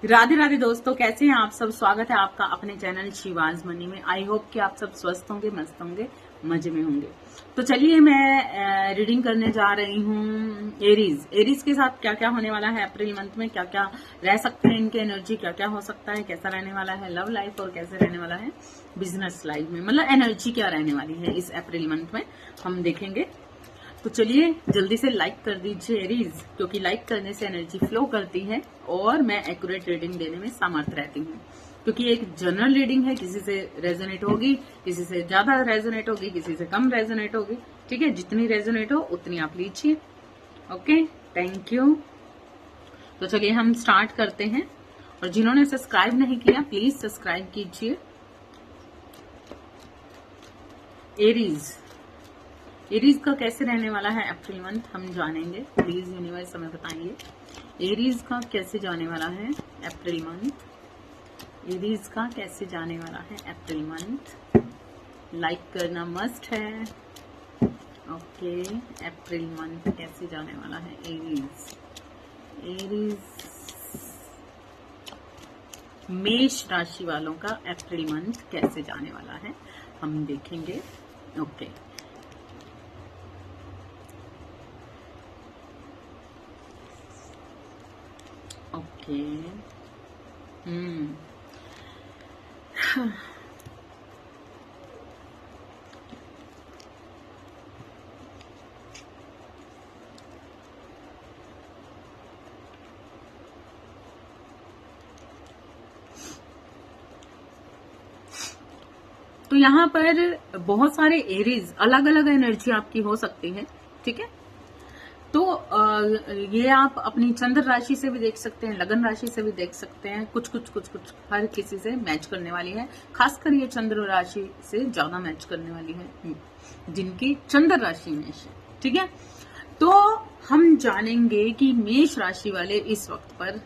राधे राधे दोस्तों, कैसे हैं आप सब। स्वागत है आपका अपने चैनल शिवाज मनी में। आई होप कि आप सब स्वस्थ होंगे, मस्त होंगे, मजे में होंगे। तो चलिए मैं रीडिंग करने जा रही हूँ एरीज के साथ क्या क्या होने वाला है अप्रैल मंथ में, क्या क्या रह सकते हैं इनके एनर्जी, क्या क्या हो सकता है, कैसा रहने वाला है लव लाइफ और कैसे रहने वाला है बिजनेस लाइफ में, मतलब एनर्जी क्या रहने वाली है इस अप्रैल मंथ में हम देखेंगे। तो चलिए जल्दी से लाइक कर दीजिए एरीज, क्योंकि लाइक करने से एनर्जी फ्लो करती है और मैं एक्यूरेट रीडिंग देने में समर्थ रहती हूँ। क्योंकि एक जनरल रीडिंग है, किसी से रेजोनेट होगी, किसी से ज्यादा रेजोनेट होगी, किसी से कम रेजोनेट होगी। ठीक है, जितनी रेजोनेट हो उतनी आप लीजिए। Okay, thank you. तो चलिए हम स्टार्ट करते हैं। और जिन्होंने सब्सक्राइब नहीं किया प्लीज सब्सक्राइब कीजिए। एरीज का कैसे रहने वाला है अप्रैल मंथ हम जानेंगे। प्लीज यूनिवर्स हमें बताइए एरीज का कैसे जाने वाला है अप्रैल मंथ। एरीज का कैसे जाने वाला है अप्रैल मंथ। लाइक करना मस्ट है। ओके, अप्रैल मंथ कैसे जाने वाला है एरीज मेष राशि वालों का अप्रैल मंथ कैसे जाने वाला है हम देखेंगे। Okay, okay. तो यहाँ पर बहुत सारे एरीज, अलग अलग एनर्जी आपकी हो सकती है। ठीक है, तो ये आप अपनी चंद्र राशि से भी देख सकते हैं, लगन राशि से भी देख सकते हैं। कुछ हर किसी से मैच करने वाली है। खासकर ये चंद्र राशि से ज्यादा मैच करने वाली है जिनकी चंद्र राशि मेष है। ठीक है, तो हम जानेंगे कि मेष राशि वाले इस वक्त पर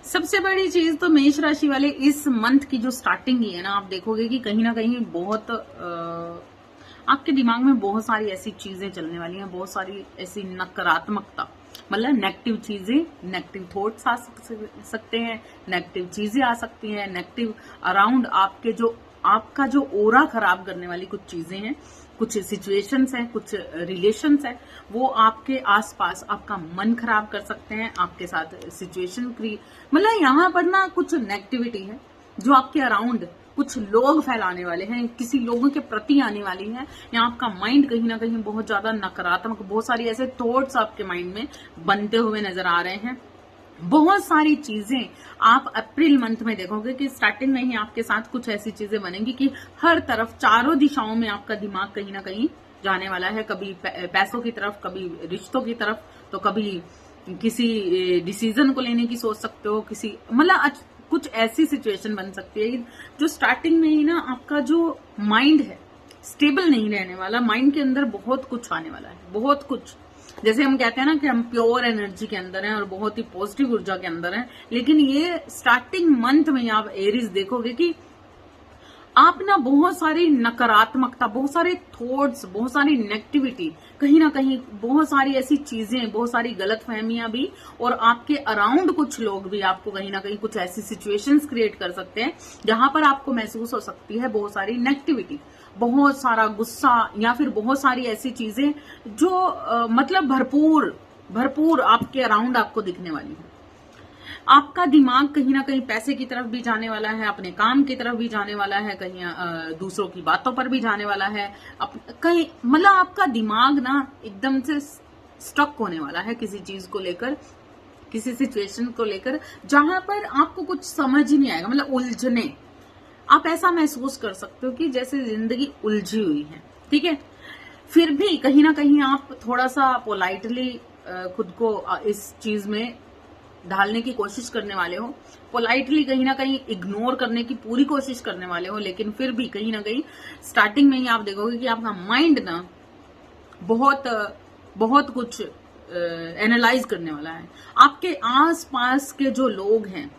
सबसे बड़ी चीज, तो मेष राशि वाले इस मंथ की जो स्टार्टिंग ही है ना, आप देखोगे कि कहीं ना कहीं बहुत आपके दिमाग में बहुत सारी ऐसी चीजें चलने वाली हैं, बहुत सारी ऐसी नकारात्मकता, मतलब नेगेटिव चीजें, नेगेटिव थॉट्स आ सकते हैं, नेगेटिव चीजें आ सकती हैं, नेगेटिव अराउंड आपके जो आपका जो ओरा खराब करने वाली कुछ चीजें हैं, कुछ सिचुएशंस हैं, कुछ रिलेशंस हैं, वो आपके आसपास आपका मन खराब कर सकते हैं, आपके साथ सिचुएशन मतलब यहाँ पर ना कुछ नेगेटिविटी है जो आपके अराउंड कुछ लोग फैलाने वाले हैं, किसी लोगों के प्रति आने वाली है। यहाँ आपका माइंड कहीं ना कहीं बहुत ज्यादा नकारात्मक, बहुत सारी ऐसे थॉट्स आपके माइंड में बनते हुए नजर आ रहे हैं। बहुत सारी चीजें आप अप्रैल मंथ में देखोगे कि स्टार्टिंग में ही आपके साथ कुछ ऐसी चीजें बनेंगी कि हर तरफ, चारों दिशाओं में आपका दिमाग कहीं ना कहीं जाने वाला है। कभी पैसों की तरफ, कभी रिश्तों की तरफ, तो कभी किसी डिसीजन को लेने की सोच सकते हो, किसी मतलब कुछ ऐसी सिचुएशन बन सकती है जो स्टार्टिंग में ही ना आपका जो माइंड है स्टेबल नहीं रहने वाला। माइंड के अंदर बहुत कुछ आने वाला है, बहुत कुछ। जैसे हम कहते हैं ना कि हम प्योर एनर्जी के अंदर हैं और बहुत ही पॉजिटिव ऊर्जा के अंदर हैं, लेकिन ये स्टार्टिंग मंथ में आप एरीज देखोगे कि आप ना बहुत सारी नकारात्मकता, बहुत सारे थॉट्स, बहुत सारी नेगेटिविटी, कहीं ना कहीं बहुत सारी ऐसी चीजें, बहुत सारी गलतफहमियां भी, और आपके अराउंड कुछ लोग भी आपको कहीं ना कहीं कुछ ऐसी सिचुएशंस क्रिएट कर सकते हैं जहां पर आपको महसूस हो सकती है बहुत सारी नेगेटिविटी, बहुत सारा गुस्सा, या फिर बहुत सारी ऐसी चीजें जो मतलब भरपूर आपके अराउंड आपको दिखने वाली है। आपका दिमाग कहीं ना कहीं पैसे की तरफ भी जाने वाला है, अपने काम की तरफ भी जाने वाला है, कहीं दूसरों की बातों पर भी जाने वाला है, कहीं मतलब आपका दिमाग ना एकदम से स्टक होने वाला है किसी चीज को लेकर, किसी सिचुएशन को लेकर, जहां पर आपको कुछ समझ ही नहीं आएगा, मतलब उलझने। आप ऐसा महसूस कर सकते हो कि जैसे जिंदगी उलझी हुई है। ठीक है, फिर भी कहीं ना कहीं आप थोड़ा सा पोलाइटली खुद को इस चीज में ढालने की कोशिश करने वाले हो, पोलाइटली कहीं ना कहीं इग्नोर करने की पूरी कोशिश करने वाले हो, लेकिन फिर भी कहीं ना कहीं स्टार्टिंग में ही आप देखोगे कि आपका माइंड ना बहुत कुछ एनालाइज करने वाला है। आपके आसपास के जो लोग हैं,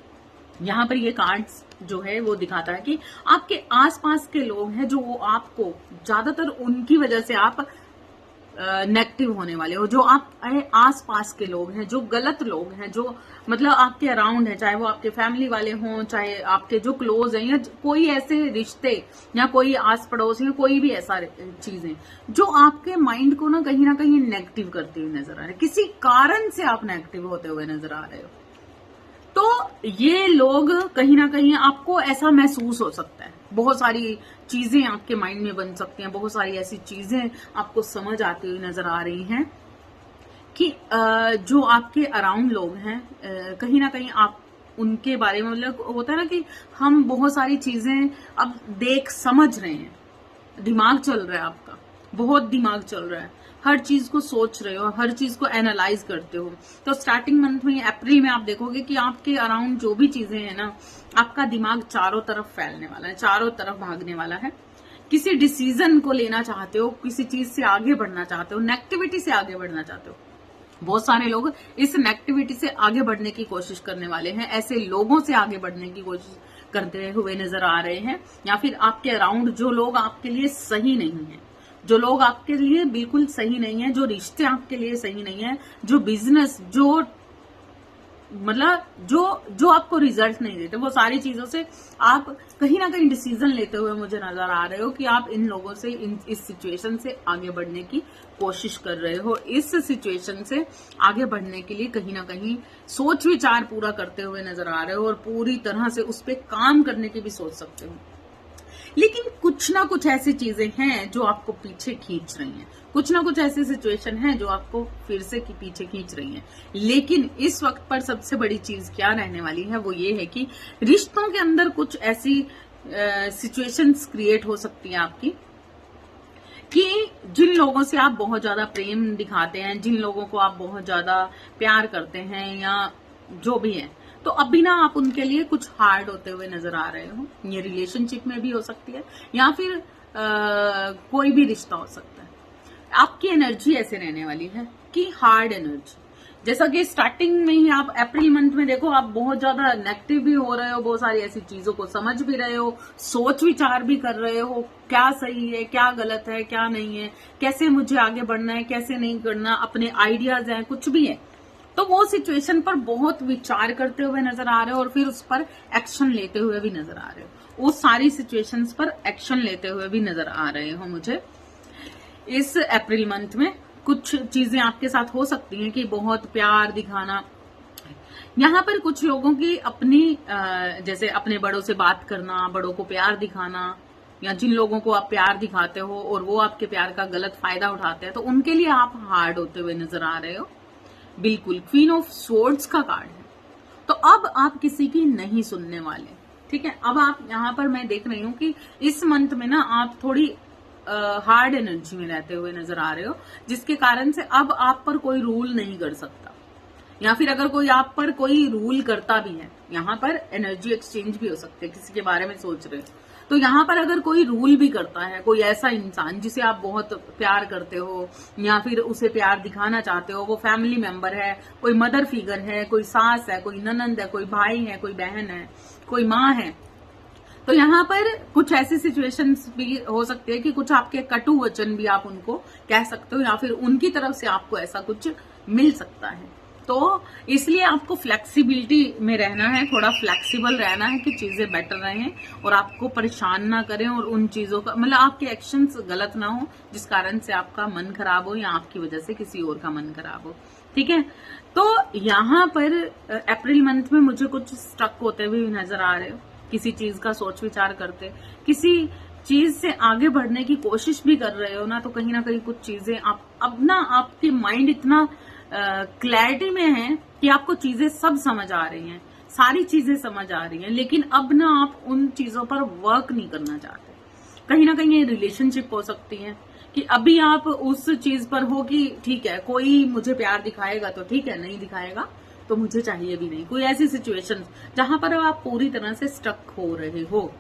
यहाँ पर ये कार्ड्स जो है वो दिखाता है कि आपके आसपास के लोग हैं जो वो आपको ज्यादातर उनकी वजह से आप नेगेटिव होने वाले हो, जो आप आस पास के लोग हैं, जो गलत लोग हैं, जो मतलब आपके अराउंड है, चाहे वो आपके फैमिली वाले हों, चाहे आपके जो क्लोज हैं, या कोई ऐसे रिश्ते या कोई आस पड़ोस या कोई भी ऐसा चीजें जो आपके माइंड को ना कहीं नेगेटिव करती हुई नजर आ रही है, किसी कारण से आप नेगेटिव होते हुए नजर आ रहे हो। तो ये लोग कहीं ना कहीं आपको ऐसा महसूस हो सकता है, बहुत सारी चीजें आपके माइंड में बन सकती हैं, बहुत सारी ऐसी चीजें आपको समझ आती हुई नजर आ रही हैं कि जो आपके अराउंड लोग हैं कहीं ना कहीं आप उनके बारे में, मतलब होता है ना कि हम बहुत सारी चीजें अब देख समझ रहे हैं, दिमाग चल रहा है आपका, बहुत दिमाग चल रहा है, हर चीज को सोच रहे हो, हर चीज को एनालाइज करते हो। तो स्टार्टिंग मंथ में अप्रैल में आप देखोगे कि आपके अराउंड जो भी चीजें हैं ना, आपका दिमाग चारों तरफ फैलने वाला है, चारों तरफ भागने वाला है। किसी डिसीजन को लेना चाहते हो, किसी चीज से आगे बढ़ना चाहते हो, नेगेटिविटी से आगे बढ़ना चाहते हो, बहुत सारे लोग इस नेगेटिविटी से आगे बढ़ने की कोशिश करने वाले हैं, ऐसे लोगों से आगे बढ़ने की कोशिश करते हुए नजर आ रहे हैं, या फिर आपके अराउंड जो लोग आपके लिए सही नहीं है, जो लोग आपके लिए बिल्कुल सही नहीं है, जो रिश्ते आपके लिए सही नहीं है, जो बिजनेस, जो मतलब जो आपको रिजल्ट नहीं देते, वो सारी चीजों से आप कहीं ना कहीं डिसीजन लेते हुए मुझे नजर आ रहे हो कि आप इन लोगों से इस सिचुएशन से आगे बढ़ने की कोशिश कर रहे हो, इस सिचुएशन से आगे बढ़ने के लिए कहीं ना कहीं सोच विचार पूरा करते हुए नजर आ रहे हो, और पूरी तरह से उस पर काम करने की भी सोच सकते हो। लेकिन कुछ ना कुछ ऐसी चीजें हैं जो आपको पीछे खींच रही हैं, कुछ ना कुछ ऐसी सिचुएशन है जो आपको फिर से पीछे खींच रही हैं। लेकिन इस वक्त पर सबसे बड़ी चीज क्या रहने वाली है, वो ये है कि रिश्तों के अंदर कुछ ऐसी सिचुएशंस क्रिएट हो सकती है आपकी, कि जिन लोगों से आप बहुत ज्यादा प्रेम दिखाते हैं, जिन लोगों को आप बहुत ज्यादा प्यार करते हैं, या जो भी है, तो अभी ना आप उनके लिए कुछ हार्ड होते हुए नजर आ रहे हो। ये रिलेशनशिप में भी हो सकती है, या फिर कोई भी रिश्ता हो सकता है। आपकी एनर्जी ऐसे रहने वाली है कि हार्ड एनर्जी, जैसा कि स्टार्टिंग में ही आप अप्रैल मंथ में देखो, आप बहुत ज्यादा नेगेटिव भी हो रहे हो, बहुत सारी ऐसी चीजों को समझ भी रहे हो, सोच विचार भी कर रहे हो, क्या सही है, क्या गलत है, क्या नहीं है, कैसे मुझे आगे बढ़ना है, कैसे नहीं करना, अपने आइडियाज हैं, कुछ भी है। तो वो सिचुएशन पर बहुत विचार करते हुए नजर आ रहे हो, और फिर उस पर एक्शन लेते हुए भी नजर आ रहे हो, वो सारी सिचुएशंस पर एक्शन लेते हुए भी नजर आ रहे हो मुझे। इस अप्रैल मंथ में कुछ चीजें आपके साथ हो सकती हैं कि बहुत प्यार दिखाना, यहाँ पर कुछ लोगों की अपनी जैसे अपने बड़ों से बात करना, बड़ों को प्यार दिखाना, या जिन लोगों को आप प्यार दिखाते हो और वो आपके प्यार का गलत फायदा उठाते हैं, तो उनके लिए आप हार्ड होते हुए नजर आ रहे हो। बिल्कुल क्वीन ऑफ स्वॉर्ड्स का कार्ड है, तो अब आप किसी की नहीं सुनने वाले, ठीक है। अब आप यहाँ पर मैं देख रही हूँ कि इस मंथ में ना आप थोड़ी हार्ड एनर्जी में रहते हुए नजर आ रहे हो, जिसके कारण से अब आप पर कोई रूल नहीं कर सकता, या फिर अगर कोई आप पर कोई रूल करता भी है, यहाँ पर एनर्जी एक्सचेंज भी हो सकती है, किसी के बारे में सोच रहे हो, तो यहाँ पर अगर कोई रूल भी करता है, कोई ऐसा इंसान जिसे आप बहुत प्यार करते हो या फिर उसे प्यार दिखाना चाहते हो, वो फैमिली मेंबर है, कोई मदर फिगर है, कोई सास है, कोई ननंद है, कोई भाई है, कोई बहन है, कोई माँ है, तो यहाँ पर कुछ ऐसी सिचुएशंस भी हो सकती है कि कुछ आपके कटु वचन भी आप उनको कह सकते हो, या फिर उनकी तरफ से आपको ऐसा कुछ मिल सकता है। तो इसलिए आपको फ्लेक्सिबिलिटी में रहना है, थोड़ा फ्लेक्सिबल रहना है कि चीजें बेटर रहें और आपको परेशान ना करें, और उन चीजों का मतलब आपके एक्शंस गलत ना हो जिस कारण से आपका मन खराब हो या आपकी वजह से किसी और का मन खराब हो, ठीक है। तो यहाँ पर अप्रैल मंथ में मुझे कुछ स्टक होते हुए नजर आ रहे हो, किसी चीज का सोच विचार करते, किसी चीज से आगे बढ़ने की कोशिश भी कर रहे हो ना, तो कहीं ना कहीं कुछ चीजें आप अब ना आपकी माइंड इतना क्लैरिटी में है कि आपको चीजें सब समझ आ रही हैं, सारी चीजें समझ आ रही हैं, लेकिन अब ना आप उन चीजों पर वर्क नहीं करना चाहते। कहीं ना कहीं ये रिलेशनशिप हो सकती है कि अभी आप उस चीज पर हो कि ठीक है, कोई मुझे प्यार दिखाएगा तो ठीक है, नहीं दिखाएगा तो मुझे चाहिए भी नहीं। कोई ऐसी सिचुएशन जहां पर आप पूरी तरह से स्टक हो रहे हो,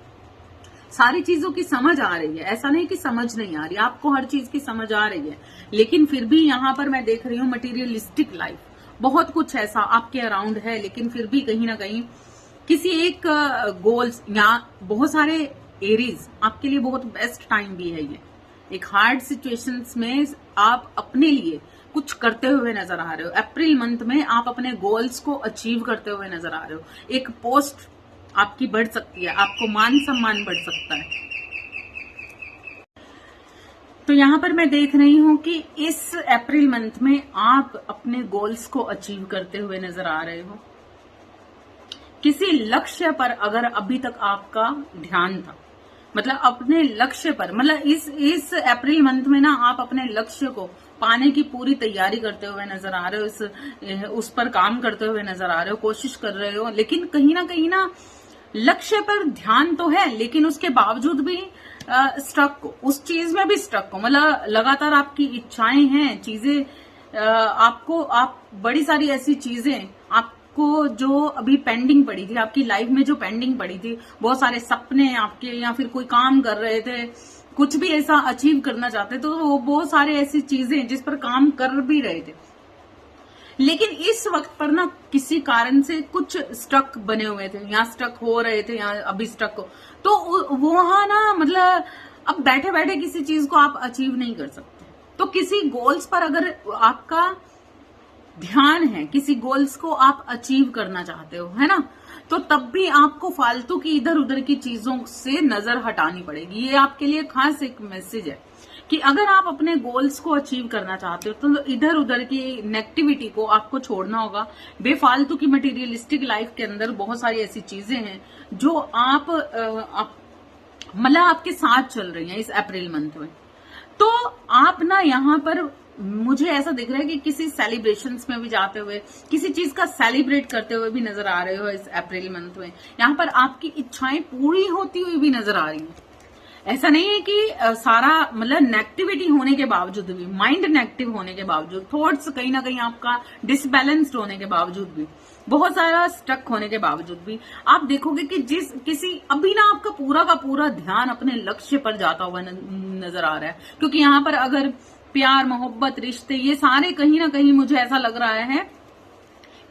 सारी चीजों की समझ आ रही है, ऐसा नहीं कि समझ नहीं आ रही, आपको हर चीज की समझ आ रही है, लेकिन फिर भी यहाँ पर मैं देख रही हूँ मटेरियलिस्टिक लाइफ, बहुत कुछ ऐसा आपके अराउंड है, लेकिन फिर भी कहीं ना कहीं किसी एक गोल्स, या बहुत सारे एरीज आपके लिए बहुत बेस्ट टाइम भी है ये, एक हार्ड सिचुएशंस में आप अपने लिए कुछ करते हुए नजर आ रहे हो। अप्रैल मंथ में आप अपने गोल्स को अचीव करते हुए नजर आ रहे हो। एक पोस्ट आपकी बढ़ सकती है, आपको मान सम्मान बढ़ सकता है। तो यहां पर मैं देख रही हूं कि इस अप्रैल मंथ में आप अपने गोल्स को अचीव करते हुए नजर आ रहे हो। किसी लक्ष्य पर अगर अभी तक आपका ध्यान था, मतलब अपने लक्ष्य पर, मतलब इस अप्रैल मंथ में ना आप अपने लक्ष्य को पाने की पूरी तैयारी करते हुए नजर आ रहे हो, उस पर काम करते हुए नजर आ रहे हो, कोशिश कर रहे हो, लेकिन कहीं ना लक्ष्य पर ध्यान तो है, लेकिन उसके बावजूद भी स्टक हो, उस चीज में भी स्टक हो। मतलब लगातार आपकी इच्छाएं हैं, चीजें आप बड़ी सारी ऐसी चीजें आपको जो अभी पेंडिंग पड़ी थी, आपकी लाइफ में जो पेंडिंग पड़ी थी, बहुत सारे सपने आपके, या फिर कोई काम कर रहे थे, कुछ भी ऐसा अचीव करना चाहते, तो वो बहुत सारे ऐसी चीजें जिस पर काम कर भी रहे थे, लेकिन इस वक्त पर ना किसी कारण से कुछ स्टक बने हुए थे, यहाँ स्टक हो रहे थे, यहाँ अभी स्टक हो, तो वहां ना मतलब अब बैठे बैठे किसी चीज को आप अचीव नहीं कर सकते। तो किसी गोल्स पर अगर आपका ध्यान है, किसी गोल्स को आप अचीव करना चाहते हो, है ना, तो तब भी आपको फालतू की इधर उधर की चीजों से नजर हटानी पड़ेगी। ये आपके लिए खास एक मैसेज है कि अगर आप अपने गोल्स को अचीव करना चाहते हो तो इधर उधर की नेगेटिविटी को आपको छोड़ना होगा। बेफालतू की मटेरियलिस्टिक लाइफ के अंदर बहुत सारी ऐसी चीजें हैं जो आप मतलब आपके साथ चल रही हैं इस अप्रैल मंथ में। तो आप ना यहाँ पर मुझे ऐसा दिख रहा है कि किसी सेलिब्रेशंस में भी जाते हुए, किसी चीज का सेलिब्रेट करते हुए भी नजर आ रहे हो इस अप्रैल मंथ में। यहाँ पर आपकी इच्छाएं पूरी होती हुई भी नजर आ रही हैं। ऐसा नहीं है कि सारा मतलब नेगेटिविटी होने के बावजूद भी, माइंड नेगेटिव होने के बावजूद, थॉट्स कहीं ना कहीं आपका डिसबैलेंस्ड होने के बावजूद भी, बहुत सारा स्टक होने के बावजूद भी आप देखोगे कि अभी ना आपका पूरा का पूरा ध्यान अपने लक्ष्य पर जाता हुआ नजर आ रहा है। क्योंकि यहाँ पर अगर प्यार, मोहब्बत, रिश्ते, ये सारे कहीं ना कहीं मुझे ऐसा लग रहा है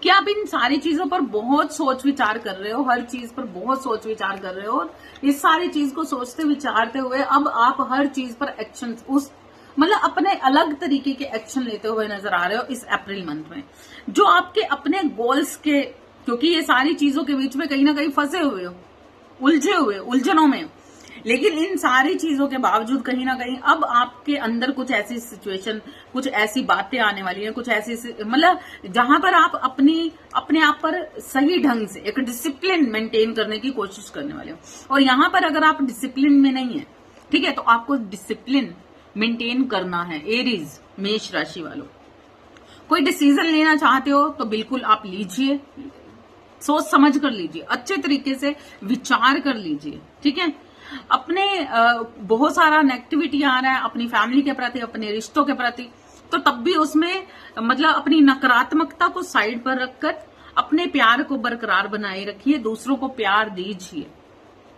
कि आप इन सारी चीजों पर बहुत सोच विचार कर रहे हो, हर चीज पर बहुत सोच विचार कर रहे हो, और इस सारी चीज को सोचते विचारते हुए अब आप हर चीज पर एक्शन, मतलब अपने अलग तरीके के एक्शन लेते हुए नजर आ रहे हो इस अप्रैल मंथ में, जो आपके अपने गोल्स के, क्योंकि ये सारी चीजों के बीच में कहीं ना कहीं फंसे हुए हो, उलझे हुए, उलझनों में, लेकिन इन सारी चीजों के बावजूद कहीं ना कहीं अब आपके अंदर कुछ ऐसी सिचुएशन, कुछ ऐसी बातें आने वाली हैं, कुछ ऐसी मतलब जहां पर आप अपने आप पर सही ढंग से एक डिसिप्लिन मेंटेन करने की कोशिश करने वाले हो। और यहां पर अगर आप डिसिप्लिन में नहीं है, ठीक है, तो आपको डिसिप्लिन मेंटेन करना है। एरीज, मेष राशि वालों, कोई डिसीजन लेना चाहते हो तो बिल्कुल आप लीजिए, सोच समझ कर लीजिए, अच्छे तरीके से विचार कर लीजिए, ठीक है। अपने बहुत सारा नेगेटिविटी आ रहा है अपनी फैमिली के प्रति, अपने रिश्तों के प्रति, तो तब भी उसमें मतलब अपनी नकारात्मकता को साइड पर रखकर अपने प्यार को बरकरार बनाए रखिए, दूसरों को प्यार दीजिए,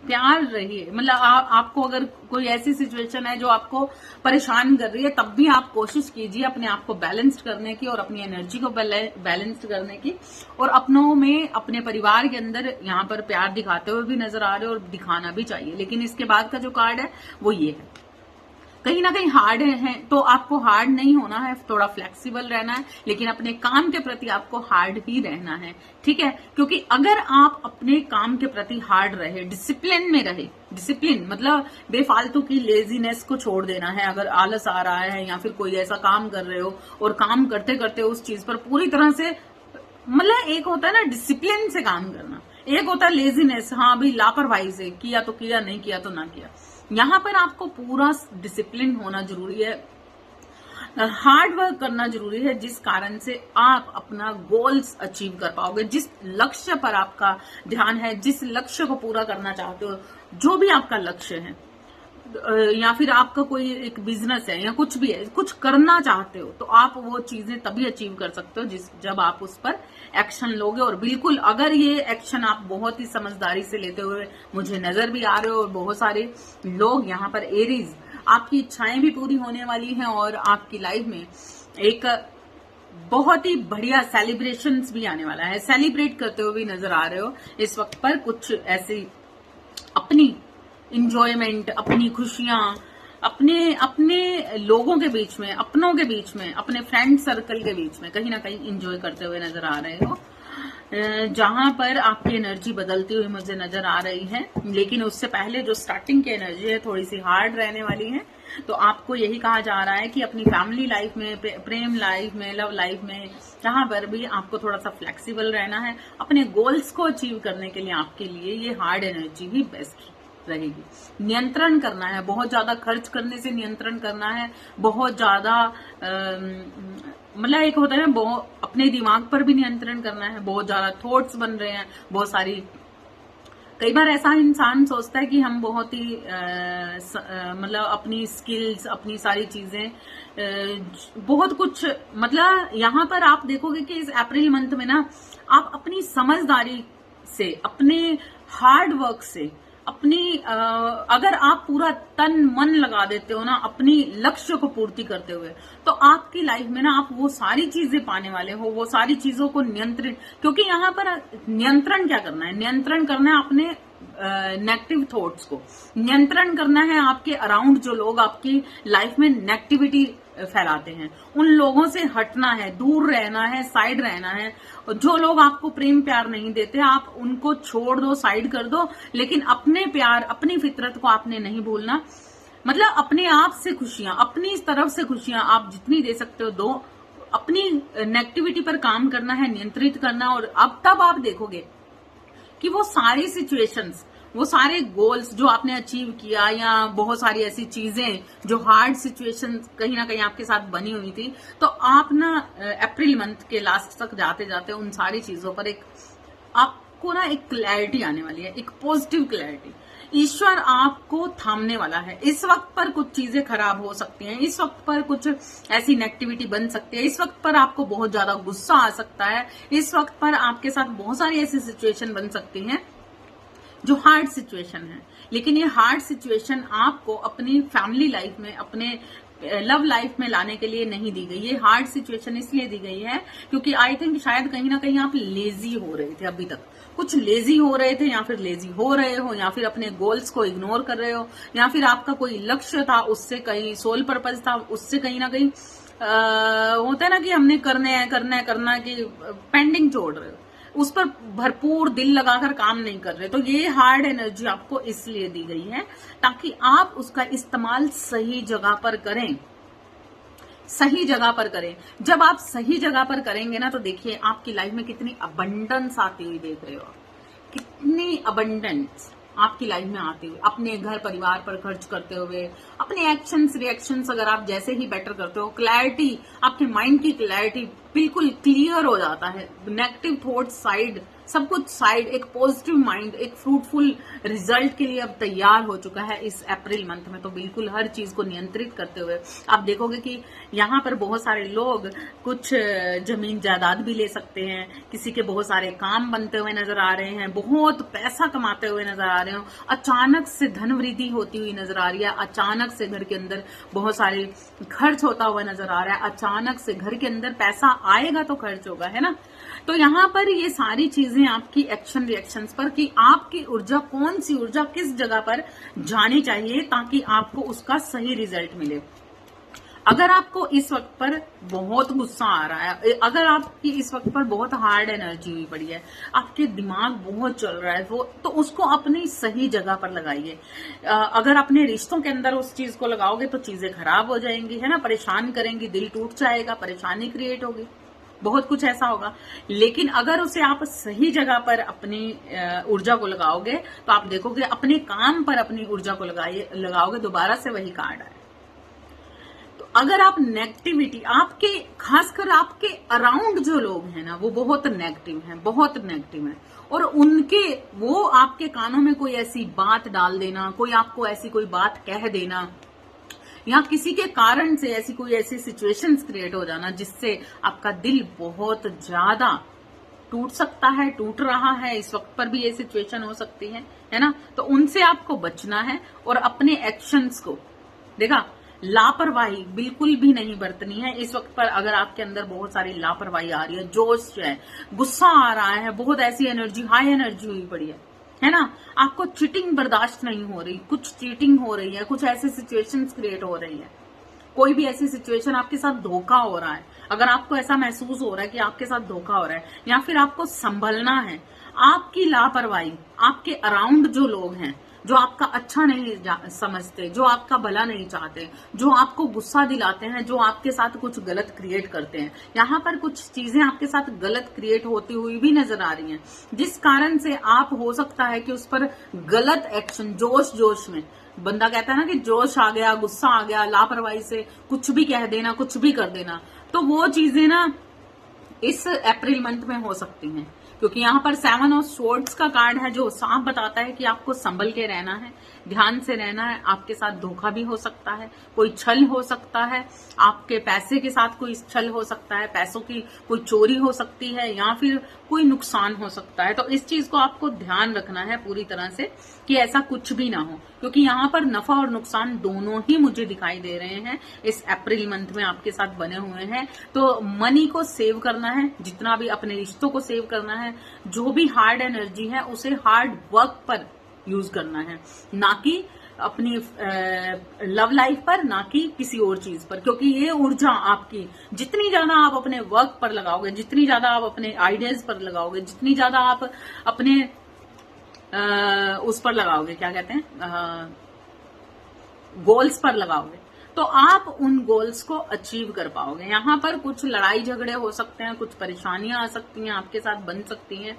प्यार रहिए। मतलब आपको अगर कोई ऐसी सिचुएशन है जो आपको परेशान कर रही है, तब भी आप कोशिश कीजिए अपने आप को बैलेंस्ड करने की और अपनी एनर्जी को बैलेंस्ड करने की, और अपनों में, अपने परिवार के अंदर यहाँ पर प्यार दिखाते हुए भी नजर आ रहे हो, और दिखाना भी चाहिए। लेकिन इसके बाद का जो कार्ड है वो ये है, कहीं ना कहीं हार्ड है, तो आपको हार्ड नहीं होना है, थोड़ा फ्लेक्सिबल रहना है, लेकिन अपने काम के प्रति आपको हार्ड ही रहना है, ठीक है। क्योंकि अगर आप अपने काम के प्रति हार्ड रहे, डिसिप्लिन में रहे, डिसिप्लिन मतलब बेफालतू की लेजीनेस को छोड़ देना है। अगर आलस आ रहा है या फिर कोई ऐसा काम कर रहे हो और काम करते करते उस चीज पर पूरी तरह से, मतलब एक होता है ना डिसिप्लिन से काम करना, एक होता है लेजीनेस, हाँ अभी लापरवाही से किया तो किया, नहीं किया तो ना किया। यहां पर आपको पूरा डिसिप्लिन होना जरूरी है, हार्ड वर्क करना जरूरी है, जिस कारण से आप अपना गोल्स अचीव कर पाओगे। जिस लक्ष्य पर आपका ध्यान है, जिस लक्ष्य को पूरा करना चाहते हो, जो भी आपका लक्ष्य है, या फिर आपका कोई एक बिजनेस है या कुछ भी है, कुछ करना चाहते हो, तो आप वो चीजें तभी अचीव कर सकते हो जब आप उस पर एक्शन लोगे। और बिल्कुल अगर ये एक्शन आप बहुत ही समझदारी से लेते हुए मुझे नजर भी आ रहे हो, और बहुत सारे लोग यहाँ पर एरीज, आपकी इच्छाएं भी पूरी होने वाली हैं, और आपकी लाइफ में एक बहुत ही बढ़िया सेलिब्रेशंस भी आने वाला है, सेलिब्रेट करते हुए भी नजर आ रहे हो इस वक्त पर। कुछ ऐसी अपनी इंजॉयमेंट, अपनी खुशियां, अपने अपने लोगों के बीच में, अपनों के बीच में, अपने फ्रेंड सर्कल के बीच में कहीं ना कहीं इंजॉय करते हुए नजर आ रहे हो, जहां पर आपकी एनर्जी बदलती हुई मुझे नजर आ रही है। लेकिन उससे पहले जो स्टार्टिंग की एनर्जी है थोड़ी सी हार्ड रहने वाली है। तो आपको यही कहा जा रहा है कि अपनी फैमिली लाइफ में, प्रेम लाइफ में, लव लाइफ में, जहां पर भी आपको थोड़ा सा फ्लेक्सिबल रहना है। अपने गोल्स को अचीव करने के लिए आपके लिए ये हार्ड एनर्जी ही बेस्ट रहेगी। नियंत्रण करना है, बहुत ज्यादा खर्च करने से नियंत्रण करना है, बहुत ज्यादा मतलब एक होता है ना, अपने दिमाग पर भी नियंत्रण करना है। बहुत ज्यादा थॉट्स बन रहे हैं, बहुत सारी, कई बार ऐसा इंसान सोचता है कि हम बहुत ही मतलब अपनी स्किल्स, अपनी सारी चीजें, बहुत कुछ, मतलब यहाँ पर आप देखोगे कि इस अप्रैल मंथ में ना आप अपनी समझदारी से, अपने हार्ड वर्क से, अपनी अगर आप पूरा तन मन लगा देते हो ना अपनी लक्ष्य को पूर्ति करते हुए, तो आपकी लाइफ में ना आप वो सारी चीजें पाने वाले हो, वो सारी चीजों को नियंत्रित, क्योंकि यहाँ पर नियंत्रण क्या करना है, नियंत्रण करना है अपने नेगेटिव थॉट्स को, नियंत्रण करना है आपके अराउंड जो लोग आपकी लाइफ में नेगेटिविटी फैलाते हैं, उन लोगों से हटना है, दूर रहना है, साइड रहना है। जो लोग आपको प्रेम प्यार नहीं देते आप उनको छोड़ दो, साइड कर दो, लेकिन अपने प्यार, अपनी फितरत को आपने नहीं भूलना। मतलब अपने आप से खुशियां, अपनी तरफ से खुशियां आप जितनी दे सकते हो दो। अपनी नेगेटिविटी पर काम करना है, नियंत्रित करना। और अब तब आप देखोगे कि वो सारी सिचुएशंस, वो सारे गोल्स जो आपने अचीव किया, या बहुत सारी ऐसी चीजें जो हार्ड सिचुएशन कहीं ना कहीं आपके साथ बनी हुई थी, तो आप ना अप्रैल मंथ के लास्ट तक जाते जाते उन सारी चीजों पर आपको ना एक क्लैरिटी आने वाली है, एक पॉजिटिव क्लैरिटी। ईश्वर आपको थामने वाला है। इस वक्त पर कुछ चीजें खराब हो सकती हैं, इस वक्त पर कुछ ऐसी नेगेटिविटी बन सकती है, इस वक्त पर आपको बहुत ज्यादा गुस्सा आ सकता है, इस वक्त पर आपके साथ बहुत सारी ऐसी सिचुएशन बन सकती हैं जो हार्ड सिचुएशन है। लेकिन ये हार्ड सिचुएशन आपको अपनी फैमिली लाइफ में, अपने लव लाइफ में लाने के लिए नहीं दी गई। ये हार्ड सिचुएशन इसलिए दी गई है क्योंकि आई थिंक शायद कहीं ना कहीं आप लेजी हो रहे थे, अभी तक कुछ लेजी हो रहे थे, या फिर लेजी हो रहे हो, या फिर अपने गोल्स को इग्नोर कर रहे हो, या फिर आपका कोई लक्ष्य था, उससे कहीं सोल पर्पज था, उससे कहीं ना कहीं होता है ना कि हमने करना कि पेंडिंग छोड़ रहे हो, उस पर भरपूर दिल लगाकर काम नहीं कर रहे। तो ये हार्ड एनर्जी आपको इसलिए दी गई है ताकि आप उसका इस्तेमाल सही जगह पर करें, सही जगह पर करें। जब आप सही जगह पर करेंगे ना, तो देखिए आपकी लाइफ में कितनी अबंडेंस आती हुई देख रहे हो, कितनी अबंडेंस आपकी लाइफ में आती हुई, अपने घर परिवार पर खर्च करते हुए, अपने एक्शंस रिएक्शंस अगर आप जैसे ही बेटर करते हो, क्लैरिटी, आपके माइंड की क्लैरिटी बिल्कुल क्लियर हो जाता है, नेगेटिव थॉट साइड, सब कुछ साइड, एक पॉजिटिव माइंड, एक फ्रूटफुल रिजल्ट के लिए अब तैयार हो चुका है इस अप्रैल मंथ में। तो बिल्कुल हर चीज को नियंत्रित करते हुए आप देखोगे कि यहाँ पर बहुत सारे लोग कुछ जमीन जायदाद भी ले सकते हैं, किसी के बहुत सारे काम बनते हुए नजर आ रहे हैं, बहुत पैसा कमाते हुए नजर आ रहे हो, अचानक से धन वृद्धि होती हुई नजर आ रही है, अचानक से घर के अंदर बहुत सारे खर्च होता हुआ नजर आ रहा है, अचानक से घर के अंदर पैसा आएगा तो खर्च होगा, है ना। तो यहाँ पर ये सारी चीजें आपकी एक्शन रिएक्शंस पर, कि आपकी ऊर्जा, कौन सी ऊर्जा किस जगह पर जानी चाहिए ताकि आपको उसका सही रिजल्ट मिले। अगर आपको इस वक्त पर बहुत गुस्सा आ रहा है, अगर आपकी इस वक्त पर बहुत हार्ड एनर्जी हुई पड़ी है, आपके दिमाग बहुत चल रहा है, वो तो उसको अपनी सही जगह पर लगाइए। अगर अपने रिश्तों के अंदर उस चीज को लगाओगे तो चीजें खराब हो जाएंगी, है ना, परेशान करेंगी, दिल टूट जाएगा, परेशानी क्रिएट होगी, बहुत कुछ ऐसा होगा। लेकिन अगर उसे आप सही जगह पर अपनी ऊर्जा को लगाओगे तो आप देखोगे अपने काम पर अपनी ऊर्जा को लगाओगे, दोबारा से वही कार्ड आए। तो अगर आप नेगेटिविटी, आपके खासकर आपके अराउंड जो लोग हैं ना, वो बहुत नेगेटिव हैं, बहुत नेगेटिव हैं, और वो आपके कानों में कोई ऐसी बात डाल देना, कोई आपको ऐसी कोई बात कह देना, या किसी के कारण से ऐसी सिचुएशंस क्रिएट हो जाना जिससे आपका दिल बहुत ज्यादा टूट सकता है, टूट रहा है, इस वक्त पर भी ये सिचुएशन हो सकती है ना। तो उनसे आपको बचना है और अपने एक्शंस को, देखा, लापरवाही बिल्कुल भी नहीं बरतनी है इस वक्त पर। अगर आपके अंदर बहुत सारी लापरवाही आ रही है, जोश है, गुस्सा आ रहा है, बहुत ऐसी एनर्जी, हाई एनर्जी हुई पड़ी है, है ना, आपको चीटिंग बर्दाश्त नहीं हो रही, कुछ चीटिंग हो रही है, कुछ ऐसी सिचुएशंस क्रिएट हो रही है, कोई भी ऐसी सिचुएशन आपके साथ धोखा हो रहा है, अगर आपको ऐसा महसूस हो रहा है कि आपके साथ धोखा हो रहा है या फिर आपको संभलना है, आपकी लापरवाही, आपके अराउंड जो लोग हैं जो आपका अच्छा नहीं समझते, जो आपका भला नहीं चाहते, जो आपको गुस्सा दिलाते हैं, जो आपके साथ कुछ गलत क्रिएट करते हैं, यहाँ पर कुछ चीजें आपके साथ गलत क्रिएट होती हुई भी नजर आ रही हैं, जिस कारण से आप हो सकता है कि उस पर गलत एक्शन, जोश जोश में, बंदा कहता है ना कि जोश आ गया, गुस्सा आ गया, लापरवाही से कुछ भी कह देना, कुछ भी कर देना, तो वो चीजें ना इस अप्रैल मंथ में हो सकती हैं, क्योंकि यहाँ पर 7 ऑफ स्वॉर्ड्स का कार्ड है जो साफ बताता है कि आपको संभल के रहना है, ध्यान से रहना है। आपके साथ धोखा भी हो सकता है, कोई छल हो सकता है, आपके पैसे के साथ कोई छल हो सकता है, पैसों की कोई चोरी हो सकती है या फिर कोई नुकसान हो सकता है। तो इस चीज को आपको ध्यान रखना है पूरी तरह से कि ऐसा कुछ भी ना हो, क्योंकि यहाँ पर नफा और नुकसान दोनों ही मुझे दिखाई दे रहे हैं इस अप्रैल मंथ में आपके साथ बने हुए हैं। तो मनी को सेव करना है, जितना भी अपने रिश्तों को सेव करना है, जो भी हार्ड एनर्जी है उसे हार्ड वर्क पर यूज करना है, ना कि अपनी लव लाइफ पर, ना कि किसी और चीज पर, क्योंकि ये ऊर्जा आपकी जितनी ज्यादा आप अपने वर्क पर लगाओगे, जितनी ज्यादा आप अपने आइडियाज पर लगाओगे, जितनी ज्यादा आप अपने उस पर लगाओगे, क्या कहते हैं, गोल्स पर लगाओगे, तो आप उन गोल्स को अचीव कर पाओगे। यहाँ पर कुछ लड़ाई झगड़े हो सकते हैं, कुछ परेशानियां आ सकती हैं, आपके साथ बन सकती हैं,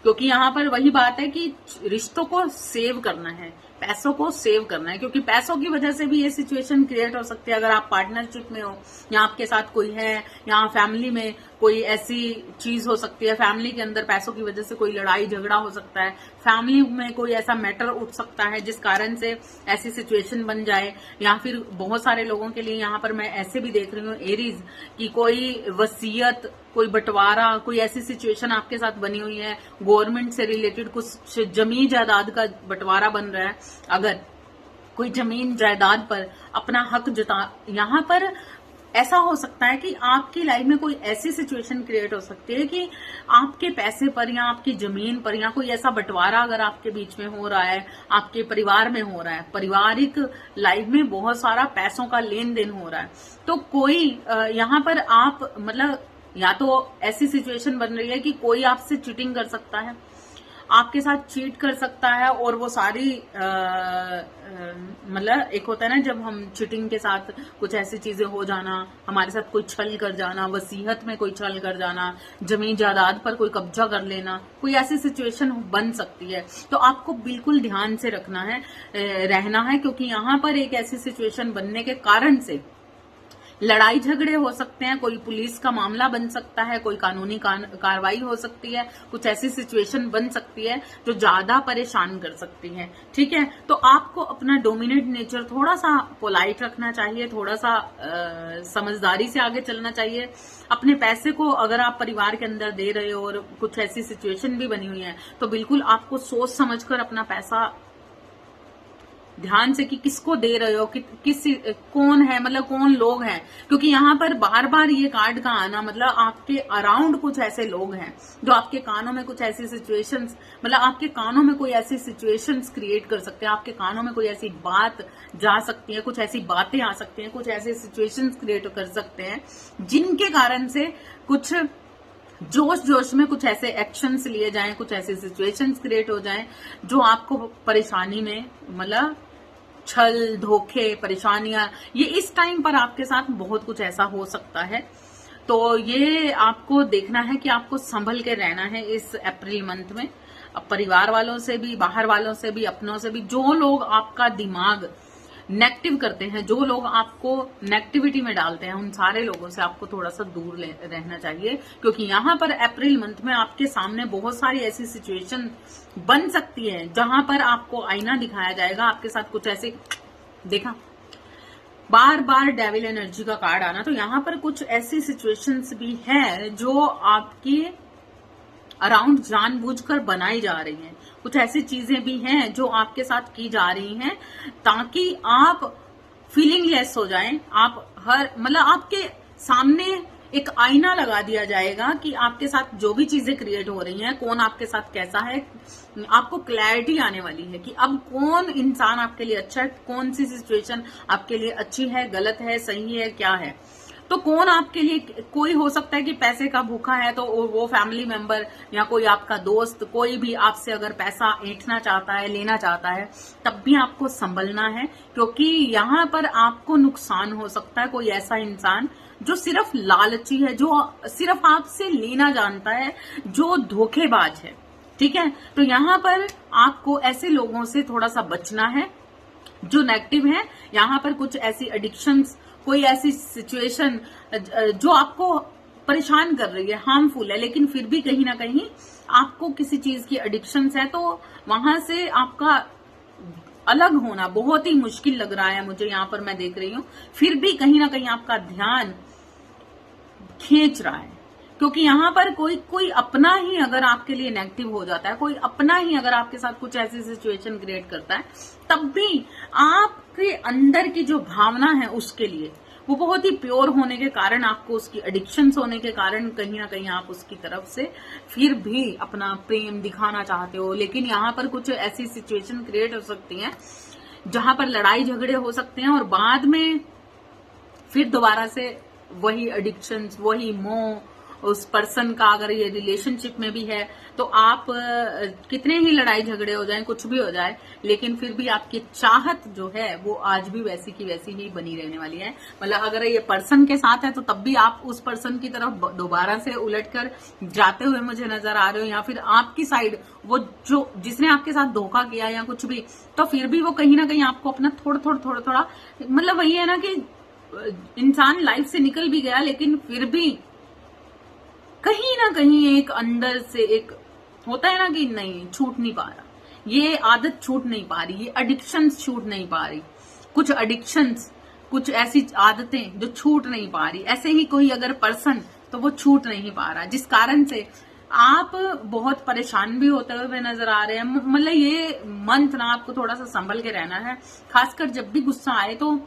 क्योंकि यहाँ पर वही बात है कि रिश्तों को सेव करना है, पैसों को सेव करना है, क्योंकि पैसों की वजह से भी ये सिचुएशन क्रिएट हो सकती है। अगर आप पार्टनरशिप में हो या आपके साथ कोई है या फैमिली में कोई ऐसी चीज हो सकती है, फैमिली के अंदर पैसों की वजह से कोई लड़ाई झगड़ा हो सकता है, फैमिली में कोई ऐसा मैटर उठ सकता है जिस कारण से ऐसी सिचुएशन बन जाए, या फिर बहुत सारे लोगों के लिए यहाँ पर मैं ऐसे भी देख रही हूँ एरीज की कोई वसीयत, कोई बंटवारा, कोई ऐसी सिचुएशन आपके साथ बनी हुई है, गवर्नमेंट से रिलेटेड कुछ जमीन जायदाद का बंटवारा बन रहा है, अगर कोई जमीन जायदाद पर अपना हक जता, यहाँ पर ऐसा हो सकता है कि आपकी लाइफ में कोई ऐसी सिचुएशन क्रिएट हो सकती है कि आपके पैसे पर या आपकी जमीन पर या कोई ऐसा बंटवारा अगर आपके बीच में हो रहा है, आपके परिवार में हो रहा है, पारिवारिक लाइफ में बहुत सारा पैसों का लेन देन हो रहा है, तो कोई यहाँ पर आप मतलब या तो ऐसी सिचुएशन बन रही है कि कोई आपसे चीटिंग कर सकता है, आपके साथ चीट कर सकता है, और वो सारी मतलब एक होता है ना जब हम चीटिंग के साथ कुछ ऐसी चीजें हो जाना, हमारे साथ कोई छल कर जाना, वसीयत में कोई छल कर जाना, जमीन जायदाद पर कोई कब्जा कर लेना, कोई ऐसी सिचुएशन बन सकती है। तो आपको बिल्कुल ध्यान से रखना है, रहना है, क्योंकि यहाँ पर एक ऐसी सिचुएशन बनने के कारण से लड़ाई झगड़े हो सकते हैं, कोई पुलिस का मामला बन सकता है, कोई कानूनी कार्रवाई हो सकती है, कुछ ऐसी सिचुएशन बन सकती है जो ज्यादा परेशान कर सकती है। ठीक है, तो आपको अपना डोमिनेट नेचर थोड़ा सा पोलाइट रखना चाहिए, थोड़ा सा समझदारी से आगे चलना चाहिए। अपने पैसे को अगर आप परिवार के अंदर दे रहे हो और कुछ ऐसी सिचुएशन भी बनी हुई है, तो बिल्कुल आपको सोच समझकर अपना पैसा ध्यान से कि किसको दे रहे हो, कौन है, मतलब कौन लोग हैं, क्योंकि यहाँ पर बार बार ये कार्ड का आना मतलब आपके अराउंड कुछ ऐसे लोग हैं जो आपके कानों में कुछ ऐसी सिचुएशंस, मतलब आपके कानों में कोई ऐसी सिचुएशंस क्रिएट कर सकते हैं, आपके कानों में कोई ऐसी बात जा सकती है, कुछ ऐसी बातें आ सकती हैं, कुछ ऐसे सिचुएशंस क्रिएट कर सकते हैं जिनके कारण से कुछ जोश जोश में कुछ ऐसे एक्शंस लिए जाएं, कुछ ऐसे सिचुएशंस क्रिएट हो जाएं जो आपको परेशानी में, मतलब छल, धोखे, परेशानियां, ये इस टाइम पर आपके साथ बहुत कुछ ऐसा हो सकता है। तो ये आपको देखना है कि आपको संभल के रहना है इस अप्रैल मंथ में, परिवार वालों से भी, बाहर वालों से भी, अपनों से भी, जो लोग आपका दिमाग नेगेटिव करते हैं, जो लोग आपको नेगेटिविटी में डालते हैं, उन सारे लोगों से आपको थोड़ा सा दूर रहना चाहिए, क्योंकि यहाँ पर अप्रैल मंथ में आपके सामने बहुत सारी ऐसी सिचुएशन बन सकती है जहां पर आपको आईना दिखाया जाएगा, आपके साथ कुछ ऐसे देखा बार बार डेविल एनर्जी का कार्ड आना, तो यहाँ पर कुछ ऐसी सिचुएशंस भी है जो आपकी अराउंड जानबूझकर बनाई जा रही हैं, कुछ ऐसी चीजें भी हैं जो आपके साथ की जा रही हैं ताकि आप फीलिंगलेस हो जाएं, आप हर मतलब आपके सामने एक आईना लगा दिया जाएगा कि आपके साथ जो भी चीजें क्रिएट हो रही हैं, कौन आपके साथ कैसा है, आपको क्लैरिटी आने वाली है कि अब कौन इंसान आपके लिए अच्छा है, कौन सी सिचुएशन आपके लिए अच्छी है, गलत है, सही है, क्या है। तो कौन आपके लिए, कोई हो सकता है कि पैसे का भूखा है, तो वो फैमिली मेंबर या कोई आपका दोस्त, कोई भी आपसे अगर पैसा ऐंठना चाहता है, लेना चाहता है, तब भी आपको संभलना है, क्योंकि यहां पर आपको नुकसान हो सकता है। कोई ऐसा इंसान जो सिर्फ लालची है, जो सिर्फ आपसे लेना जानता है, जो धोखेबाज है, ठीक है। तो यहां पर आपको ऐसे लोगों से थोड़ा सा बचना है जो नेगेटिव है। यहां पर कुछ ऐसी एडिक्शंस, कोई ऐसी सिचुएशन जो आपको परेशान कर रही है, हार्मफुल है, लेकिन फिर भी कहीं ना कहीं आपको किसी चीज की एडिक्शंस है, तो वहां से आपका अलग होना बहुत ही मुश्किल लग रहा है मुझे। यहां पर मैं देख रही हूं फिर भी कहीं ना कहीं आपका ध्यान खींच रहा है, क्योंकि यहां पर कोई अपना ही अगर आपके लिए नेगेटिव हो जाता है, कोई अपना ही अगर आपके साथ कुछ ऐसी सिचुएशन क्रिएट करता है, तब भी आपके अंदर की जो भावना है उसके लिए वो बहुत ही प्योर होने के कारण, आपको उसकी एडिक्शंस होने के कारण कहीं ना कहीं आप उसकी तरफ से फिर भी अपना प्रेम दिखाना चाहते हो। लेकिन यहाँ पर कुछ ऐसी सिचुएशन क्रिएट हो सकती है जहां पर लड़ाई झगड़े हो सकते हैं, और बाद में फिर दोबारा से वही एडिक्शंस, वही मोह, उस पर्सन का अगर ये रिलेशनशिप में भी है, तो आप कितने ही लड़ाई झगड़े हो जाएं, कुछ भी हो जाए, लेकिन फिर भी आपकी चाहत जो है वो आज भी वैसी की वैसी ही बनी रहने वाली है। मतलब अगर ये पर्सन के साथ है तो तब भी आप उस पर्सन की तरफ दोबारा से उलटकर जाते हुए मुझे नजर आ रहे हो, या फिर आपकी साइड वो जो जिसने आपके साथ धोखा किया या कुछ भी, तो फिर भी वो कहीं ना कहीं आपको अपना थोड़ा मतलब वही है ना कि इंसान लाइफ से निकल भी गया, लेकिन फिर भी कहीं ना कहीं एक अंदर से एक होता है ना कि नहीं, छूट नहीं पा रहा, ये आदत छूट नहीं पा रही, ये एडिक्शंस छूट नहीं पा रही, कुछ एडिक्शंस, कुछ ऐसी आदतें जो छूट नहीं पा रही। ऐसे ही कोई अगर पर्सन, तो वो छूट नहीं पा रहा, जिस कारण से आप बहुत परेशान भी होते हुए नजर आ रहे हैं। मतलब ये मंथ ना आपको थोड़ा सा संभल के रहना है, खासकर जब भी गुस्सा आए तो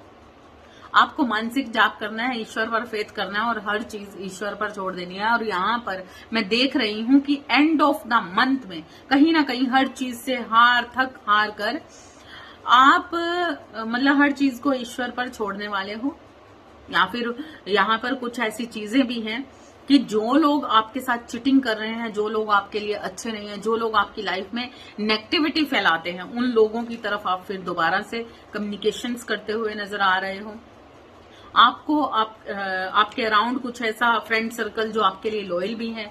आपको मानसिक जाप करना है, ईश्वर पर फेथ करना है और हर चीज ईश्वर पर छोड़ देनी है। और यहाँ पर मैं देख रही हूं कि एंड ऑफ द मंथ में कहीं ना कहीं हर चीज से हार कर आप मतलब हर चीज को ईश्वर पर छोड़ने वाले हो। या फिर यहाँ पर कुछ ऐसी चीजें भी हैं कि जो लोग आपके साथ चिटिंग कर रहे हैं, जो लोग आपके लिए अच्छे नहीं है, जो लोग आपकी लाइफ में नेगेटिविटी फैलाते हैं, उन लोगों की तरफ आप फिर दोबारा से कम्युनिकेशंस करते हुए नजर आ रहे हो। आपको आपके अराउंड कुछ ऐसा फ्रेंड सर्कल जो आपके लिए लॉयल भी है।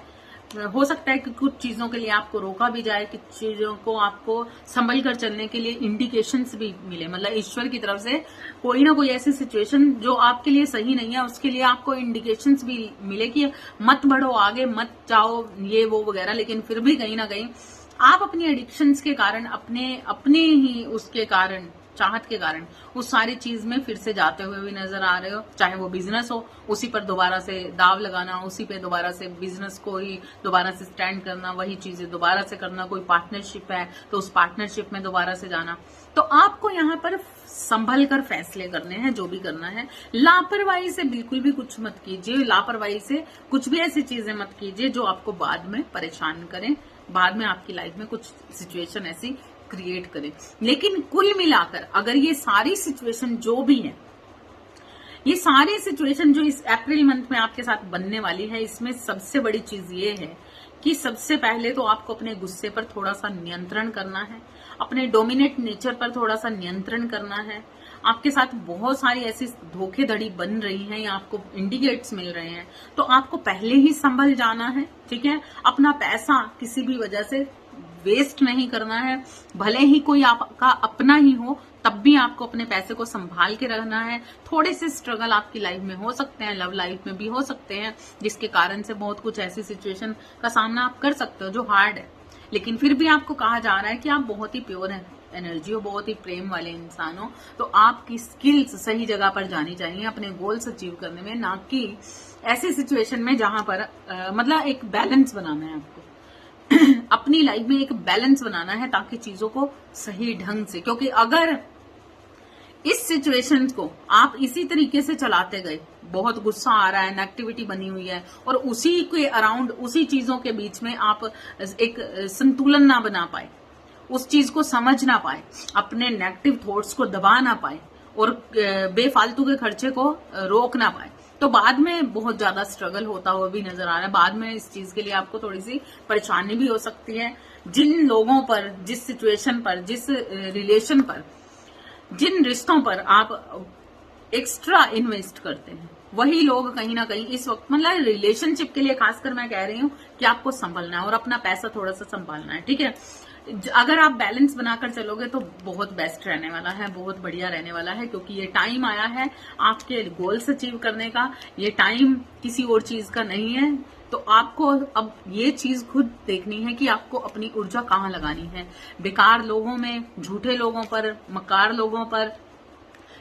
हो सकता है कि कुछ चीजों के लिए आपको रोका भी जाए, कुछ चीजों को आपको संभल कर चलने के लिए इंडिकेशंस भी मिले। मतलब ईश्वर की तरफ से कोई ना कोई ऐसी सिचुएशन जो आपके लिए सही नहीं है, उसके लिए आपको इंडिकेशंस भी मिले कि मत बढ़ो आगे, मत जाओ ये वो वगैरह। लेकिन फिर भी कहीं ना कहीं आप अपनी एडिक्शंस के कारण, अपने ही उसके कारण, चाहत के कारण उस सारी चीज में फिर से जाते हुए भी नजर आ रहे हो। चाहे वो बिजनेस हो, उसी पर दोबारा से दाव लगाना, उसी पे दोबारा से बिजनेस को ही दोबारा से स्टैंड करना, वही चीजें दोबारा से करना। कोई पार्टनरशिप है तो उस पार्टनरशिप में दोबारा से जाना। तो आपको यहाँ पर संभल कर फैसले करने हैं, जो भी करना है। लापरवाही से बिल्कुल भी कुछ मत कीजिए, लापरवाही से कुछ भी ऐसी चीजें मत कीजिए जो आपको बाद में परेशान करें, बाद में आपकी लाइफ में कुछ सिचुएशन ऐसी क्रिएट करें। लेकिन कुल मिलाकर अगर ये सारी सिचुएशन जो भी है, ये सारी सिचुएशन जो इस अप्रैल मंथ में आपके साथ बनने वाली है, इसमें सबसे बड़ी चीज ये है कि सबसे पहले तो आपको अपने गुस्से पर थोड़ा सा नियंत्रण करना है, अपने डोमिनेट नेचर पर थोड़ा सा नियंत्रण करना है। आपके साथ बहुत सारी ऐसी धोखेधड़ी बन रही है या आपको इंडिकेट्स मिल रहे हैं, तो आपको पहले ही संभल जाना है, ठीक है। अपना पैसा किसी भी वजह से वेस्ट नहीं करना है, भले ही कोई आपका अपना ही हो, तब भी आपको अपने पैसे को संभाल के रखना है। थोड़े से स्ट्रगल आपकी लाइफ में हो सकते हैं, लव लाइफ में भी हो सकते हैं, जिसके कारण से बहुत कुछ ऐसी सिचुएशन का सामना आप कर सकते हो जो हार्ड है। लेकिन फिर भी आपको कहा जा रहा है कि आप बहुत ही प्योर है एनर्जी हो, बहुत ही प्रेम वाले इंसान हो, तो आपकी स्किल्स सही जगह पर जानी चाहिए अपने गोल्स अचीव करने में, ना कि ऐसी सिचुएशन में जहां पर मतलब एक बैलेंस बनाना है आपको। अपनी लाइफ में एक बैलेंस बनाना है ताकि चीजों को सही ढंग से, क्योंकि अगर इस सिचुएशन को आप इसी तरीके से चलाते गए, बहुत गुस्सा आ रहा है, नेगेटिविटी बनी हुई है, और उसी के अराउंड, उसी चीजों के बीच में आप एक संतुलन ना बना पाए, उस चीज को समझ ना पाए, अपने नेगेटिव थॉट्स को दबा ना पाए, और बेफालतू के खर्चे को रोक ना पाए, तो बाद में बहुत ज्यादा स्ट्रगल होता हुआ भी नजर आ रहा है। बाद में इस चीज के लिए आपको थोड़ी सी परेशानी भी हो सकती है। जिन लोगों पर, जिस सिचुएशन पर, जिस रिलेशन पर, जिन रिश्तों पर आप एक्स्ट्रा इन्वेस्ट करते हैं, वही लोग कहीं ना कहीं इस वक्त, मतलब रिलेशनशिप के लिए खासकर मैं कह रही हूं कि आपको संभलना है और अपना पैसा थोड़ा सा संभालना है, ठीक है। अगर आप बैलेंस बनाकर चलोगे तो बहुत बेस्ट रहने वाला है, बहुत बढ़िया रहने वाला है, क्योंकि ये टाइम आया है आपके गोल्स अचीव करने का, ये टाइम किसी और चीज का नहीं है। तो आपको अब ये चीज खुद देखनी है कि आपको अपनी ऊर्जा कहाँ लगानी है। बेकार लोगों में, झूठे लोगों पर, मक्कार लोगों पर,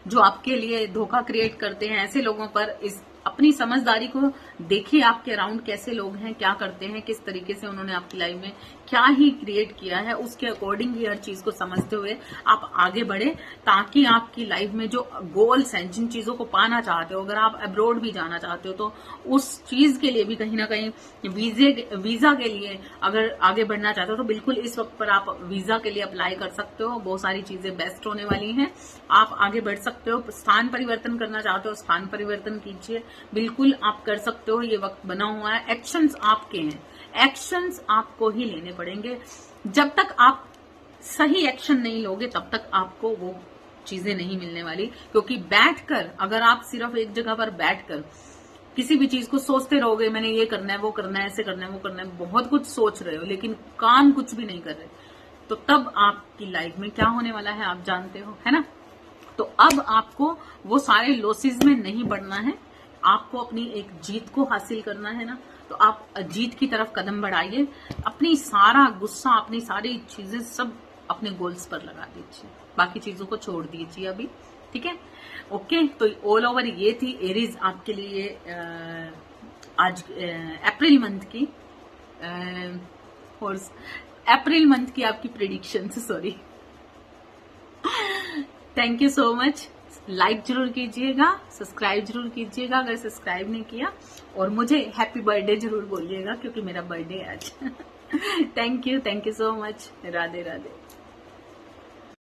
जो आपके लिए धोखा क्रिएट करते हैं, ऐसे लोगों पर इस अपनी समझदारी को देखिए, आपके अराउंड कैसे लोग हैं, क्या करते हैं, किस तरीके से उन्होंने आपकी लाइफ में क्या ही क्रिएट किया है, उसके अकॉर्डिंग ही हर चीज को समझते हुए आप आगे बढ़े, ताकि आपकी लाइफ में जो गोल्स हैं, जिन चीजों को पाना चाहते हो, अगर आप अब्रॉड भी जाना चाहते हो तो उस चीज के लिए भी कहीं ना कहीं वीजा के लिए अगर आगे बढ़ना चाहते हो तो बिल्कुल इस वक्त पर आप वीजा के लिए अप्लाई कर सकते हो। बहुत सारी चीजें बेस्ट होने वाली हैं, आप आगे बढ़ सकते हो। स्थान परिवर्तन करना चाहते हो, स्थान परिवर्तन कीजिए, बिल्कुल आप कर सकते हो। ये वक्त बना हुआ है, एक्शंस आपके हैं, एक्शंस आपको ही लेने पड़ेंगे। जब तक आप सही एक्शन नहीं लोगे तब तक आपको वो चीजें नहीं मिलने वाली, क्योंकि बैठकर, अगर आप सिर्फ एक जगह पर बैठकर किसी भी चीज को सोचते रहोगे, मैंने ये करना है, वो करना है, ऐसे करना है, वो करना है, बहुत कुछ सोच रहे हो लेकिन काम कुछ भी नहीं कर रहे, तो तब आपकी लाइफ में क्या होने वाला है आप जानते हो, है ना। तो अब आपको वो सारे लॉसेस में नहीं बढ़ना है, आपको अपनी एक जीत को हासिल करना है ना। तो आप जीत की तरफ कदम बढ़ाइए, अपनी सारा गुस्सा, अपनी सारी चीजें सब अपने गोल्स पर लगा दीजिए, बाकी चीजों को छोड़ दीजिए अभी, ठीक है। ओके, तो ऑल ओवर ये थी एरीज आपके लिए आज अप्रैल मंथ की, और अप्रैल मंथ की आपकी prediction, sorry. Thank you so much. Like जरूर कीजिएगा, सब्सक्राइब जरूर कीजिएगा अगर सब्सक्राइब नहीं किया, और मुझे हैप्पी बर्थडे जरूर बोलिएगा क्योंकि मेरा बर्थडे है आज। Thank you so much. Radhe Radhe.